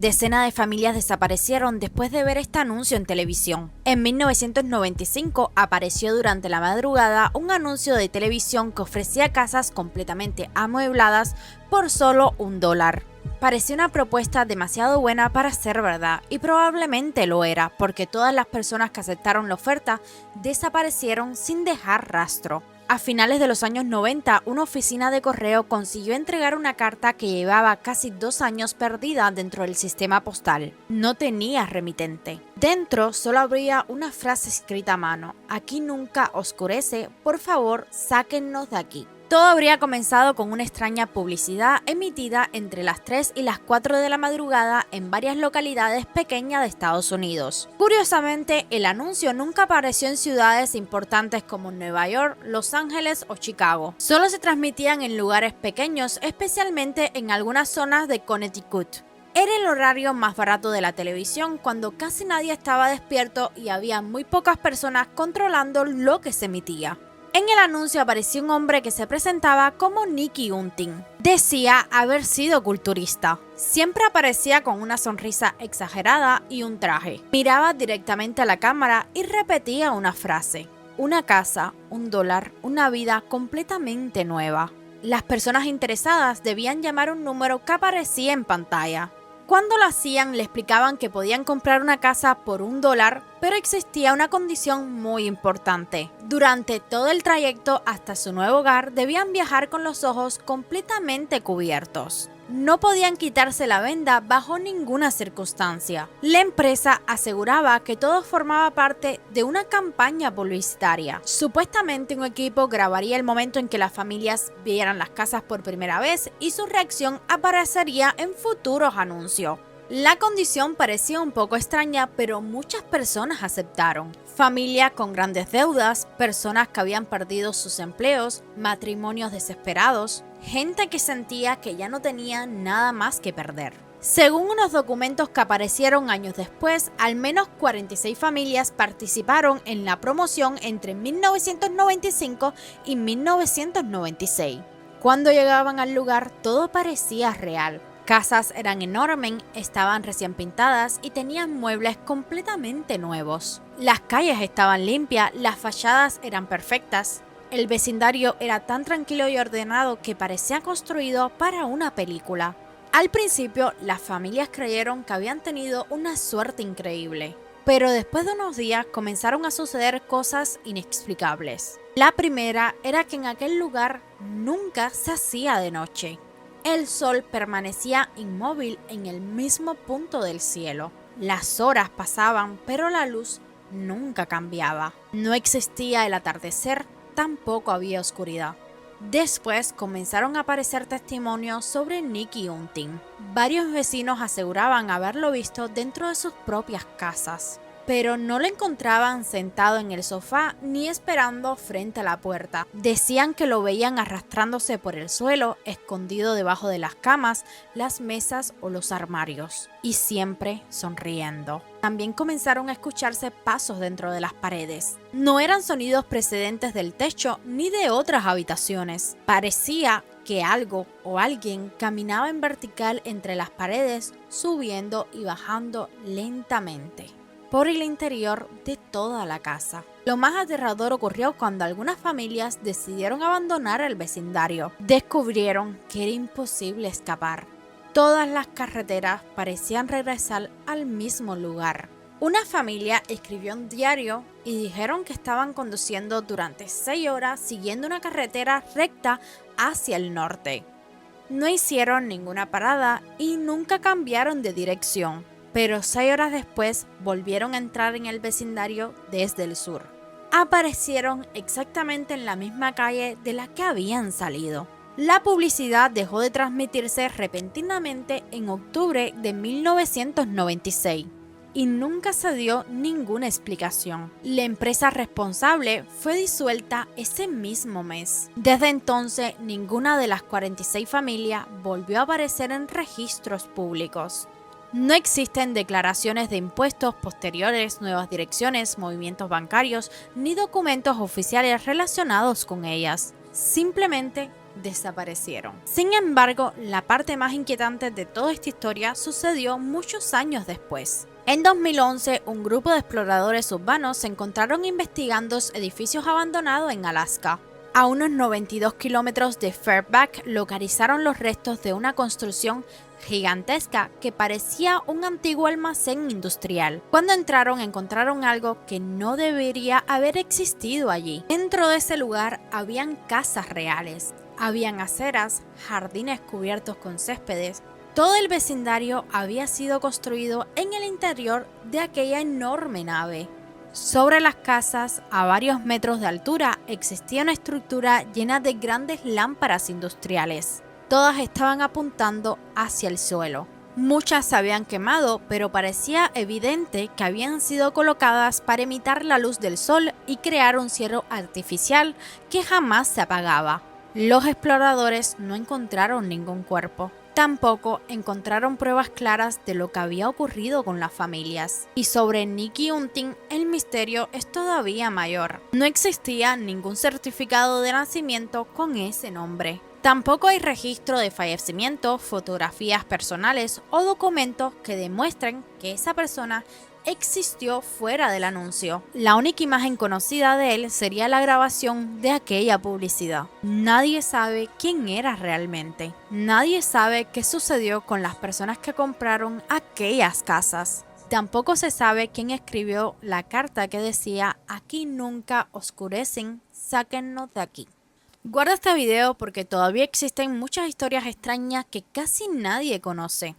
Decenas de familias desaparecieron después de ver este anuncio en televisión. En 1995 apareció durante la madrugada un anuncio de televisión que ofrecía casas completamente amuebladas por solo $1. Parecía una propuesta demasiado buena para ser verdad, y probablemente lo era, porque todas las personas que aceptaron la oferta desaparecieron sin dejar rastro. A finales de los años 90, una oficina de correo consiguió entregar una carta que llevaba casi 2 años perdida dentro del sistema postal. No tenía remitente. Dentro solo habría una frase escrita a mano: "Aquí nunca oscurece, por favor, sáquennos de aquí". Todo habría comenzado con una extraña publicidad emitida entre las 3 y las 4 de la madrugada en varias localidades pequeñas de Estados Unidos. Curiosamente, el anuncio nunca apareció en ciudades importantes como Nueva York, Los Ángeles o Chicago. Solo se transmitían en lugares pequeños, especialmente en algunas zonas de Connecticut. Era el horario más barato de la televisión, cuando casi nadie estaba despierto y había muy pocas personas controlando lo que se emitía. En el anuncio apareció un hombre que se presentaba como Nicky Hunting. Decía haber sido culturista. Siempre aparecía con una sonrisa exagerada y un traje. Miraba directamente a la cámara y repetía una frase: "Una casa, $1, una vida completamente nueva". Las personas interesadas debían llamar un número que aparecía en pantalla. Cuando lo hacían, le explicaban que podían comprar una casa por $1, pero existía una condición muy importante. Durante todo el trayecto hasta su nuevo hogar, debían viajar con los ojos completamente cubiertos. No podían quitarse la venda bajo ninguna circunstancia. La empresa aseguraba que todo formaba parte de una campaña publicitaria. Supuestamente un equipo grabaría el momento en que las familias vieran las casas por primera vez y su reacción aparecería en futuros anuncios. La condición parecía un poco extraña, pero muchas personas aceptaron. Familias con grandes deudas, personas que habían perdido sus empleos, matrimonios desesperados, gente que sentía que ya no tenía nada más que perder. Según unos documentos que aparecieron años después, al menos 46 familias participaron en la promoción entre 1995 y 1996. Cuando llegaban al lugar, todo parecía real. Casas eran enormes, estaban recién pintadas y tenían muebles completamente nuevos. Las calles estaban limpias, las fachadas eran perfectas. El vecindario era tan tranquilo y ordenado que parecía construido para una película. Al principio, las familias creyeron que habían tenido una suerte increíble, pero después de unos días comenzaron a suceder cosas inexplicables. La primera era que en aquel lugar nunca se hacía de noche. El sol permanecía inmóvil en el mismo punto del cielo. Las horas pasaban, pero la luz nunca cambiaba. No existía el atardecer, tampoco había oscuridad. Después comenzaron a aparecer testimonios sobre Nicky Hunting. Varios vecinos aseguraban haberlo visto dentro de sus propias casas, pero no lo encontraban sentado en el sofá ni esperando frente a la puerta. Decían que lo veían arrastrándose por el suelo, escondido debajo de las camas, las mesas o los armarios, y siempre sonriendo. También comenzaron a escucharse pasos dentro de las paredes. No eran sonidos procedentes del techo ni de otras habitaciones. Parecía que algo o alguien caminaba en vertical entre las paredes, subiendo y bajando lentamente por el interior de toda la casa. Lo más aterrador ocurrió cuando algunas familias decidieron abandonar el vecindario. Descubrieron que era imposible escapar. Todas las carreteras parecían regresar al mismo lugar. Una familia escribió un diario y dijeron que estaban conduciendo durante 6 horas siguiendo una carretera recta hacia el norte. No hicieron ninguna parada y nunca cambiaron de dirección. Pero 6 horas después volvieron a entrar en el vecindario desde el sur. Aparecieron exactamente en la misma calle de la que habían salido. La publicidad dejó de transmitirse repentinamente en octubre de 1996 y nunca se dio ninguna explicación. La empresa responsable fue disuelta ese mismo mes. Desde entonces, ninguna de las 46 familias volvió a aparecer en registros públicos. No existen declaraciones de impuestos posteriores, nuevas direcciones, movimientos bancarios, ni documentos oficiales relacionados con ellas. Simplemente desaparecieron. Sin embargo, la parte más inquietante de toda esta historia sucedió muchos años después. En 2011, un grupo de exploradores urbanos se encontraron investigando edificios abandonados en Alaska. A unos 92 kilómetros de Fairbanks localizaron los restos de una construcción gigantesca que parecía un antiguo almacén industrial. Cuando encontraron algo que no debería haber existido allí. Dentro de ese lugar habían casas reales, habían aceras, jardines cubiertos con céspedes. Todo el vecindario había sido construido en el interior de aquella enorme nave. Sobre las casas, a varios metros de altura, existía una estructura llena de grandes lámparas industriales. Todas estaban apuntando hacia el suelo. Muchas se habían quemado, pero parecía evidente que habían sido colocadas para imitar la luz del sol y crear un cielo artificial que jamás se apagaba. Los exploradores no encontraron ningún cuerpo. Tampoco encontraron pruebas claras de lo que había ocurrido con las familias. Y sobre Nikki Hunting, el misterio es todavía mayor. No existía ningún certificado de nacimiento con ese nombre. Tampoco hay registro de fallecimiento, fotografías personales o documentos que demuestren que esa persona existió fuera del anuncio. La única imagen conocida de él sería la grabación de aquella publicidad. Nadie sabe quién era realmente. Nadie sabe qué sucedió con las personas que compraron aquellas casas. Tampoco se sabe quién escribió la carta que decía: aquí nunca oscurecen, sáquennos de aquí. Guarda este video porque todavía existen muchas historias extrañas que casi nadie conoce.